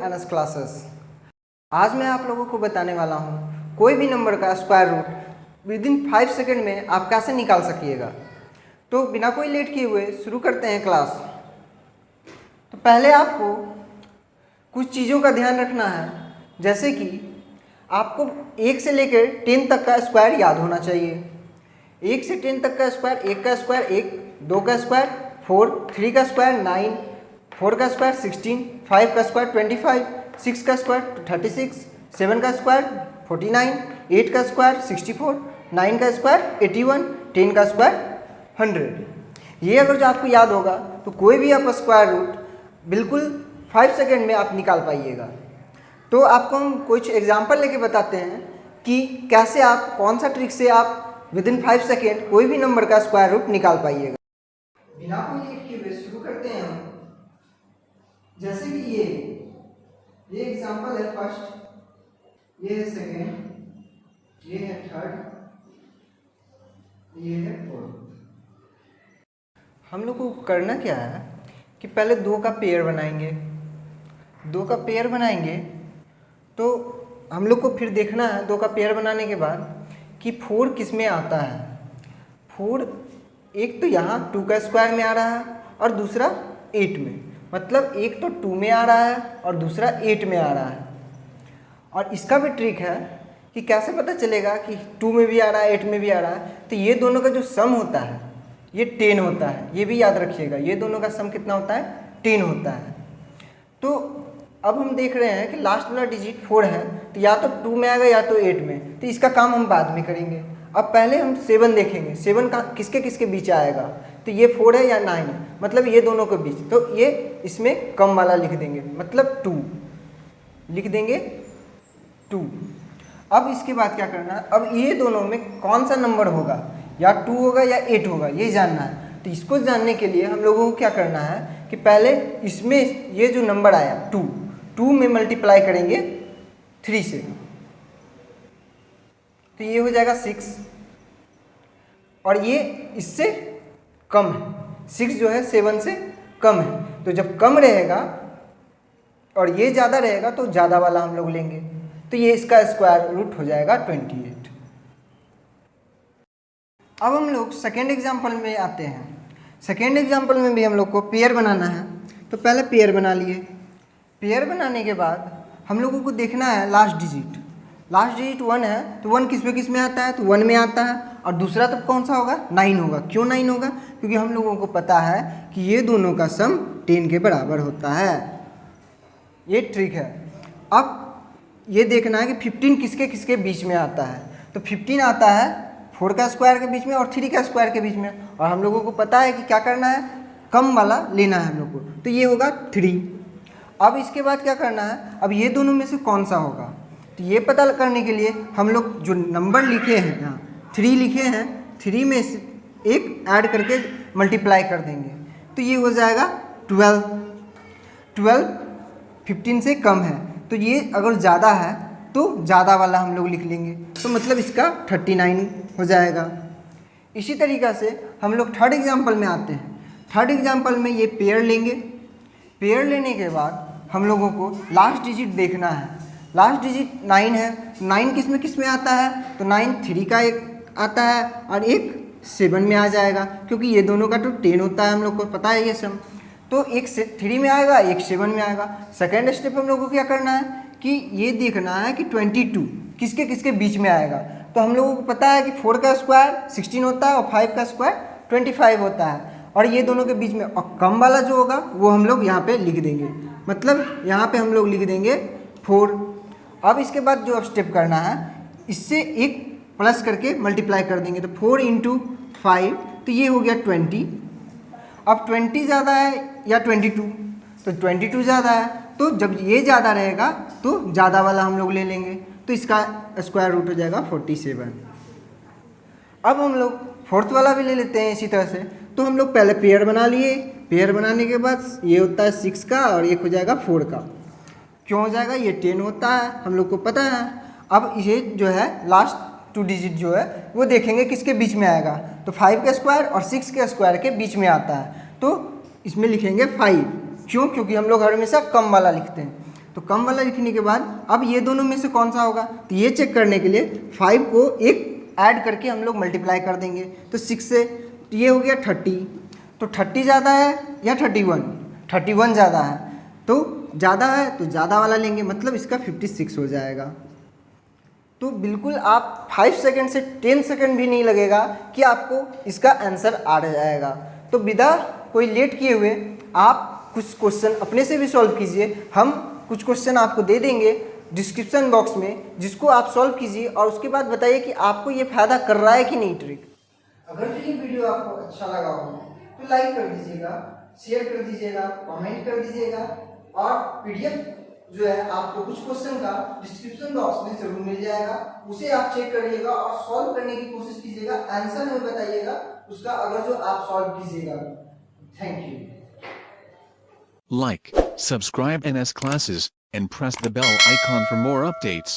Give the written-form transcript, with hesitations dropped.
Anas classes. आज मैं आप लोगों को बताने वाला हूँ कोई भी नंबर का स्क्वायर रूट विदिन 5 सेकेंड में आप कैसे निकाल सकिएगा। तो बिना कोई लेट किए हुए शुरू करते हैं क्लास। तो पहले आपको कुछ चीज़ों का ध्यान रखना है, जैसे कि आपको 1 से लेकर 10 तक का स्क्वायर याद होना चाहिए। 1 से 10 तक का स्क्वायर, 1 का स्क्वायर 1, 2 का स्क्वायर 4, 3 का स्क्वायर 9, 4 का स्क्वायर 16, 5 का स्क्वायर 25, 6 का स्क्वायर 36, 7 का स्क्वायर 49, 8 का स्क्वायर 64, 9 का स्क्वायर 81, 10 का स्क्वायर 100। ये अगर जो आपको याद होगा तो कोई भी आप स्क्वायर रूट बिल्कुल 5 सेकेंड में आप निकाल पाइएगा। तो आपको हम कुछ एग्जाम्पल लेके बताते हैं कि कैसे आप कौन सा ट्रिक से आप विदिन 5 सेकेंड कोई भी नंबर का स्क्वायर रूट निकाल पाइएगा। बिना कोई लेट किए हुए शुरू करते हैं हम। जैसे कि ये एग्जाम्पल है फर्स्ट, ये है सेकेंड, ये है थर्ड, ये है फोर्थ। हम लोग को करना क्या है कि पहले 2 का पेयर बनाएंगे। 2 का पेयर बनाएंगे तो हम लोग को फिर देखना है 2 का पेयर बनाने के बाद कि 4 किस में आता है। 4 एक तो यहाँ 2 का स्क्वायर में आ रहा है और दूसरा 8 में, मतलब एक तो 2 में आ रहा है और दूसरा 8 में आ रहा है। और इसका भी ट्रिक है कि कैसे पता चलेगा कि 2 में भी आ रहा है 8 में भी आ रहा है। तो ये दोनों का जो सम होता है ये 10 होता है, ये भी याद रखिएगा। ये दोनों का सम कितना होता है? 10 होता है। तो अब हम देख रहे हैं कि लास्ट वाला डिजिट 4 है, तो या तो 2 में आएगा या तो 8 में, तो इसका काम हम बाद में करेंगे। अब पहले हम 7 देखेंगे, 7 का किसके किसके बीच आएगा। तो ये 4 है या 9 है, मतलब ये दोनों के बीच, तो ये इसमें कम वाला लिख देंगे, मतलब 2 लिख देंगे 2। अब इसके बाद क्या करना है, अब ये दोनों में कौन सा नंबर होगा, या 2 होगा या 8 होगा, ये जानना है। तो इसको जानने के लिए हम लोगों को क्या करना है कि पहले इसमें ये जो नंबर आया 2 में मल्टीप्लाई करेंगे 3 से, तो ये हो जाएगा 6। और ये इससे कम है, 6 जो है 7 से कम है। तो जब कम रहेगा और ये ज़्यादा रहेगा तो ज़्यादा वाला हम लोग लेंगे, तो ये इसका स्क्वायर रूट हो जाएगा 28। अब हम लोग सेकेंड एग्जाम्पल में आते हैं। सेकेंड एग्जाम्पल में भी हम लोग को पेयर बनाना है। तो पहले पेयर बना लिए। पेयर बनाने के बाद हम लोगों को देखना है लास्ट डिजिट। लास्ट डिजिट 1 है, तो 1 किस में आता है, तो 1 में आता है। और दूसरा तब कौन सा होगा? 9 होगा। क्यों 9 होगा? क्योंकि हम लोगों को पता है कि ये दोनों का सम 10 के बराबर होता है। ये ट्रिक है। अब ये देखना है कि 15 किसके किसके बीच में आता है। तो 15 आता है 4 का स्क्वायर के बीच में और 3 का स्क्वायर के बीच में। और हम लोगों को पता है कि क्या करना है, कम वाला लेना है हम लोग को, तो ये होगा 3। अब इसके बाद क्या करना है, अब ये दोनों में से कौन सा होगा, तो ये पता करने के लिए हम लोग जो नंबर लिखे हैं यहाँ 3 लिखे हैं, 3 में से एक ऐड करके मल्टीप्लाई कर देंगे, तो ये हो जाएगा 12। 12 15 से कम है, तो ये अगर ज़्यादा है तो ज़्यादा वाला हम लोग लिख लेंगे, तो मतलब इसका 39 हो जाएगा। इसी तरीक़ा से हम लोग थर्ड एग्जाम्पल में आते हैं। थर्ड एग्जाम्पल में ये पेयर लेंगे। पेयर लेने के बाद हम लोगों को लास्ट डिजिट देखना है। लास्ट डिजिट 9 है। 9 किस में आता है, तो 9 3 का एक आता है और एक 7 में आ जाएगा, क्योंकि ये दोनों का तो 10 होता है, हम लोग को पता है ये सम। तो एक 3 में आएगा, एक 7 में आएगा। सेकेंड स्टेप हम लोग को क्या करना है कि ये देखना है कि 22 किसके किसके बीच में आएगा। तो हम लोगों को पता है कि 4 का स्क्वायर 16 होता है और 5 का स्क्वायर 25 होता है। और ये दोनों के बीच में और कम वाला जो होगा वो हम लोग यहाँ पे लिख देंगे, मतलब यहाँ पे हम लोग लिख देंगे 4। अब इसके बाद जो अब स्टेप करना है, इससे एक प्लस करके मल्टीप्लाई कर देंगे, तो 4 × 5, तो ये हो गया 20। अब 20 ज़्यादा है या 22, तो 22 ज़्यादा है, तो जब ये ज़्यादा रहेगा तो ज़्यादा वाला हम लोग ले लेंगे, तो इसका स्क्वायर रूट हो जाएगा 47। अब हम लोग फोर्थ वाला भी ले लेते हैं इसी तरह से। तो हम लोग पहले पेयर बना लिए। पेयर बनाने के बाद ये होता है 6 का और एक हो जाएगा 4 का। क्यों हो जाएगा, ये 10 होता है, हम लोग को पता है। अब ये जो है लास्ट 2 डिजिट जो है वो देखेंगे किसके बीच में आएगा, तो 5 का स्क्वायर और 6 के स्क्वायर के बीच में आता है, तो इसमें लिखेंगे 5। क्यों? क्योंकि हम लोग हमेशा कम वाला लिखते हैं। तो कम वाला लिखने के बाद अब ये दोनों में से कौन सा होगा, तो ये चेक करने के लिए 5 को एक ऐड करके हम लोग मल्टीप्लाई कर देंगे। तो 6 से ये हो गया 30, तो 30 ज़्यादा है या 31, 31 ज़्यादा है, तो ज़्यादा है तो ज़्यादा वाला लेंगे, मतलब इसका 56 हो जाएगा। तो बिल्कुल आप 5 सेकंड से 10 सेकंड भी नहीं लगेगा कि आपको इसका आंसर आ जाएगा। तो बिना कोई लेट किए हुए आप कुछ क्वेश्चन अपने से भी सॉल्व कीजिए। हम कुछ क्वेश्चन आपको दे देंगे डिस्क्रिप्शन बॉक्स में, जिसको आप सॉल्व कीजिए और उसके बाद बताइए कि आपको ये फ़ायदा कर रहा है कि नहीं ट्रिक। अगर ये वीडियो आपको अच्छा लगा हो तो लाइक कर दीजिएगा, शेयर कर दीजिएगा, कमेंट कर दीजिएगा, और पीडीएफ जो है आपको कुछ क्वेश्चन का डिस्क्रिप्शन बॉक्स में जरूर मिल जाएगा, उसे आप चेक करिएगा और सॉल्व करने की कोशिश कीजिएगा, आंसर में बताइएगा उसका अगर जो आप सॉल्व कीजिएगा। Thank you. Like, subscribe NS Classes, and press the bell icon for more updates.